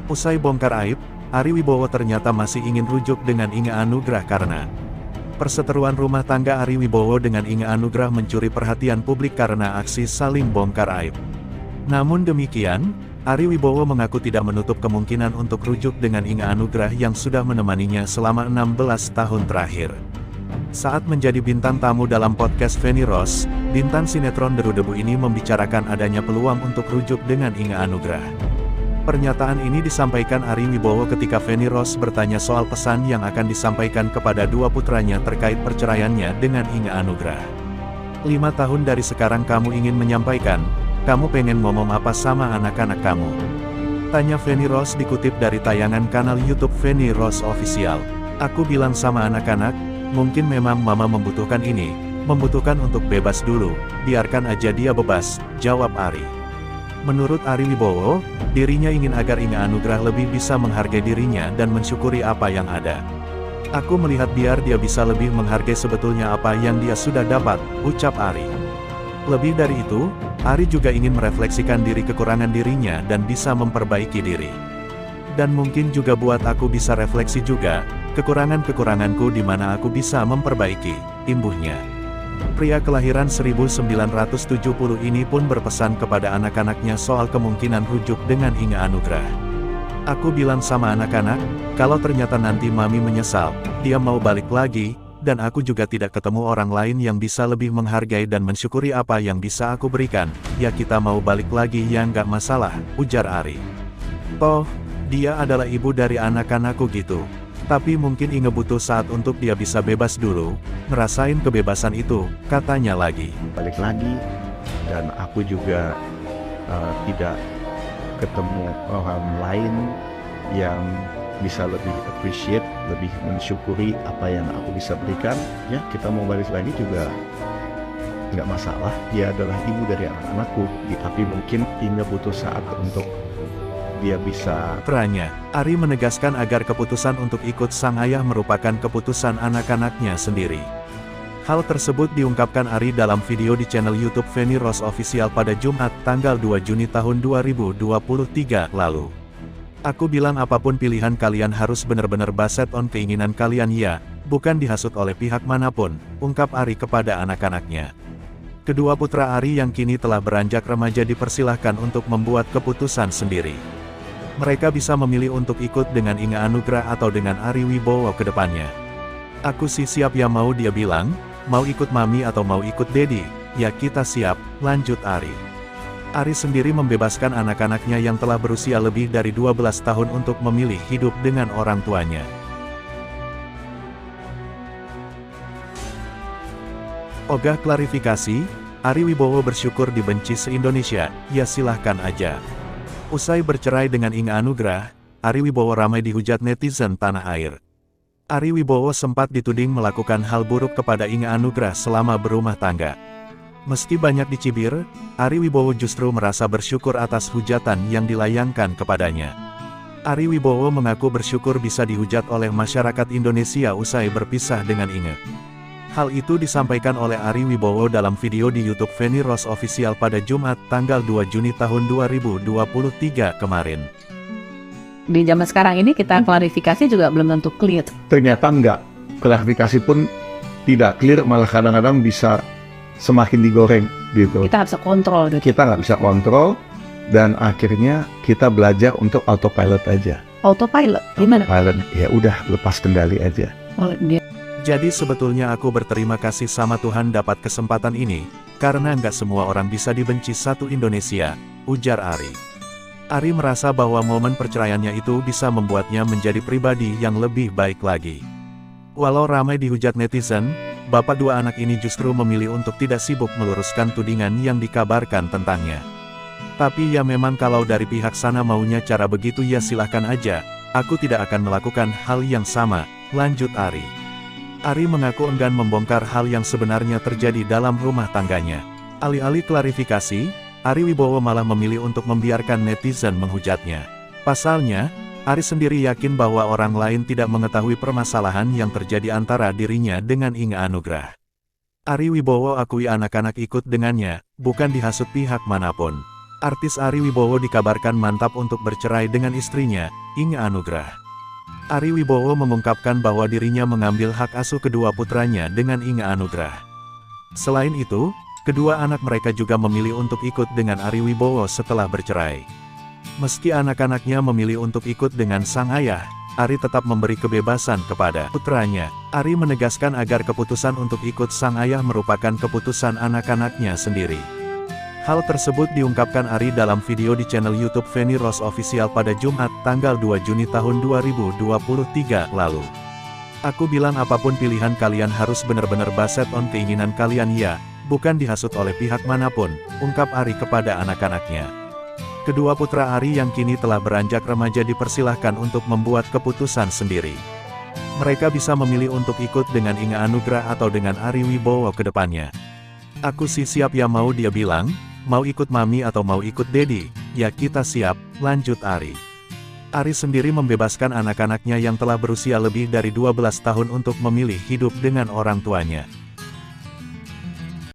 Usai bongkar aib, Ari Wibowo ternyata masih ingin rujuk dengan Inge Anugrah karena perseteruan rumah tangga Ari Wibowo dengan Inge Anugrah mencuri perhatian publik karena aksi saling bongkar aib. Namun demikian, Ari Wibowo mengaku tidak menutup kemungkinan untuk rujuk dengan Inge Anugrah yang sudah menemaninya selama 16 tahun terakhir. Saat menjadi bintang tamu dalam podcast Feni Rose, bintang sinetron Deru-Debu ini membicarakan adanya peluang untuk rujuk dengan Inge Anugrah. Pernyataan ini disampaikan Ari Wibowo ketika Feni Rose bertanya soal pesan yang akan disampaikan kepada dua putranya terkait perceraiannya dengan Inge Anugrah. 5 tahun dari sekarang kamu ingin menyampaikan, kamu pengen ngomong apa sama anak-anak kamu? Tanya Feni Rose dikutip dari tayangan kanal YouTube Feni Rose Official. Aku bilang sama anak-anak, mungkin memang mama membutuhkan ini, membutuhkan untuk bebas dulu, biarkan aja dia bebas, jawab Ari. Menurut Ari Wibowo, dirinya ingin agar Inge Anugrah lebih bisa menghargai dirinya dan mensyukuri apa yang ada. Aku melihat biar dia bisa lebih menghargai sebetulnya apa yang dia sudah dapat, ucap Ari. Lebih dari itu, Ari juga ingin merefleksikan diri kekurangan dirinya dan bisa memperbaiki diri. Dan mungkin juga buat aku bisa refleksi juga, kekurangan-kekuranganku di mana aku bisa memperbaiki, imbuhnya. Pria kelahiran 1970 ini pun berpesan kepada anak-anaknya soal kemungkinan rujuk dengan Inge Anugrah. Aku bilang sama anak-anak, kalau ternyata nanti mami menyesal, dia mau balik lagi, dan aku juga tidak ketemu orang lain yang bisa lebih menghargai dan mensyukuri apa yang bisa aku berikan, ya kita mau balik lagi ya nggak masalah, ujar Ari. Toh, dia adalah ibu dari anak-anakku gitu. Tapi mungkin Inge butuh saat untuk dia bisa bebas dulu, ngerasain kebebasan itu, katanya lagi. Balik lagi, dan aku juga tidak ketemu orang lain yang bisa lebih appreciate, lebih mensyukuri apa yang aku bisa berikan. Ya, kita mau balik lagi juga nggak masalah. Dia adalah ibu dari anak-anakku, tapi mungkin Inge butuh saat untuk dia bisa. Perannya, Ari menegaskan agar keputusan untuk ikut sang ayah merupakan keputusan anak-anaknya sendiri. Hal tersebut diungkapkan Ari dalam video di channel YouTube Feni Rose Official pada Jumat, tanggal 2 Juni tahun 2023 lalu. Aku bilang apapun pilihan kalian harus benar-benar based on keinginan kalian ya, bukan dihasut oleh pihak manapun, ungkap Ari kepada anak-anaknya. Kedua putra Ari yang kini telah beranjak remaja dipersilahkan untuk membuat keputusan sendiri. Mereka bisa memilih untuk ikut dengan Inge Anugrah atau dengan Ari Wibowo ke depannya. Aku sih siap ya, mau dia bilang, mau ikut mami atau mau ikut dedi, ya kita siap, lanjut Ari. Ari sendiri membebaskan anak-anaknya yang telah berusia lebih dari 12 tahun untuk memilih hidup dengan orang tuanya. Ogah klarifikasi, Ari Wibowo bersyukur dibenci se-Indonesia, ya silahkan aja. Usai bercerai dengan Inge Anugrah, Ari Wibowo ramai dihujat netizen tanah air. Ari Wibowo sempat dituding melakukan hal buruk kepada Inge Anugrah selama berumah tangga. Meski banyak dicibir, Ari Wibowo justru merasa bersyukur atas hujatan yang dilayangkan kepadanya. Ari Wibowo mengaku bersyukur bisa dihujat oleh masyarakat Indonesia usai berpisah dengan Inge. Hal itu disampaikan oleh Ari Wibowo dalam video di YouTube Feni Rose Official pada Jumat, tanggal 2 Juni tahun 2023 kemarin. Di zaman sekarang ini kita klarifikasi juga belum tentu clear. Ternyata enggak, klarifikasi pun tidak clear, malah kadang-kadang bisa semakin digoreng gitu. Kita harus kontrol. Kita nggak bisa kontrol, dan akhirnya kita belajar untuk autopilot aja. Autopilot? Gimana? Pilot, ya udah lepas kendali aja. Oh, dia. Jadi sebetulnya aku berterima kasih sama Tuhan dapat kesempatan ini, karena nggak semua orang bisa dibenci satu Indonesia, ujar Ari. Ari merasa bahwa momen perceraiannya itu bisa membuatnya menjadi pribadi yang lebih baik lagi. Walau ramai dihujat netizen, bapak dua anak ini justru memilih untuk tidak sibuk meluruskan tudingan yang dikabarkan tentangnya. Tapi ya memang kalau dari pihak sana maunya cara begitu ya silahkan aja, aku tidak akan melakukan hal yang sama, lanjut Ari. Ari mengaku enggan membongkar hal yang sebenarnya terjadi dalam rumah tangganya. Alih-alih klarifikasi, Ari Wibowo malah memilih untuk membiarkan netizen menghujatnya. Pasalnya, Ari sendiri yakin bahwa orang lain tidak mengetahui permasalahan yang terjadi antara dirinya dengan Inge Anugrah. Ari Wibowo akui anak-anak ikut dengannya, bukan dihasut pihak manapun. Artis Ari Wibowo dikabarkan mantap untuk bercerai dengan istrinya, Inge Anugrah. Ari Wibowo mengungkapkan bahwa dirinya mengambil hak asuh kedua putranya dengan Inge Anugrah. Selain itu, kedua anak mereka juga memilih untuk ikut dengan Ari Wibowo setelah bercerai. Meski anak-anaknya memilih untuk ikut dengan sang ayah, Ari tetap memberi kebebasan kepada putranya. Ari menegaskan agar keputusan untuk ikut sang ayah merupakan keputusan anak-anaknya sendiri. Hal tersebut diungkapkan Ari dalam video di channel YouTube Feni Rose Official pada Jumat, tanggal 2 Juni tahun 2023 lalu. Aku bilang apapun pilihan kalian harus benar-benar based on keinginan kalian ya, bukan dihasut oleh pihak manapun, ungkap Ari kepada anak-anaknya. Kedua putra Ari yang kini telah beranjak remaja dipersilahkan untuk membuat keputusan sendiri. Mereka bisa memilih untuk ikut dengan Inge Anugrah atau dengan Ari Wibowo ke depannya. Aku sih siap ya, mau dia bilang, mau ikut mami atau mau ikut dedi, ya kita siap, lanjut Ari. Ari sendiri membebaskan anak-anaknya yang telah berusia lebih dari 12 tahun untuk memilih hidup dengan orang tuanya.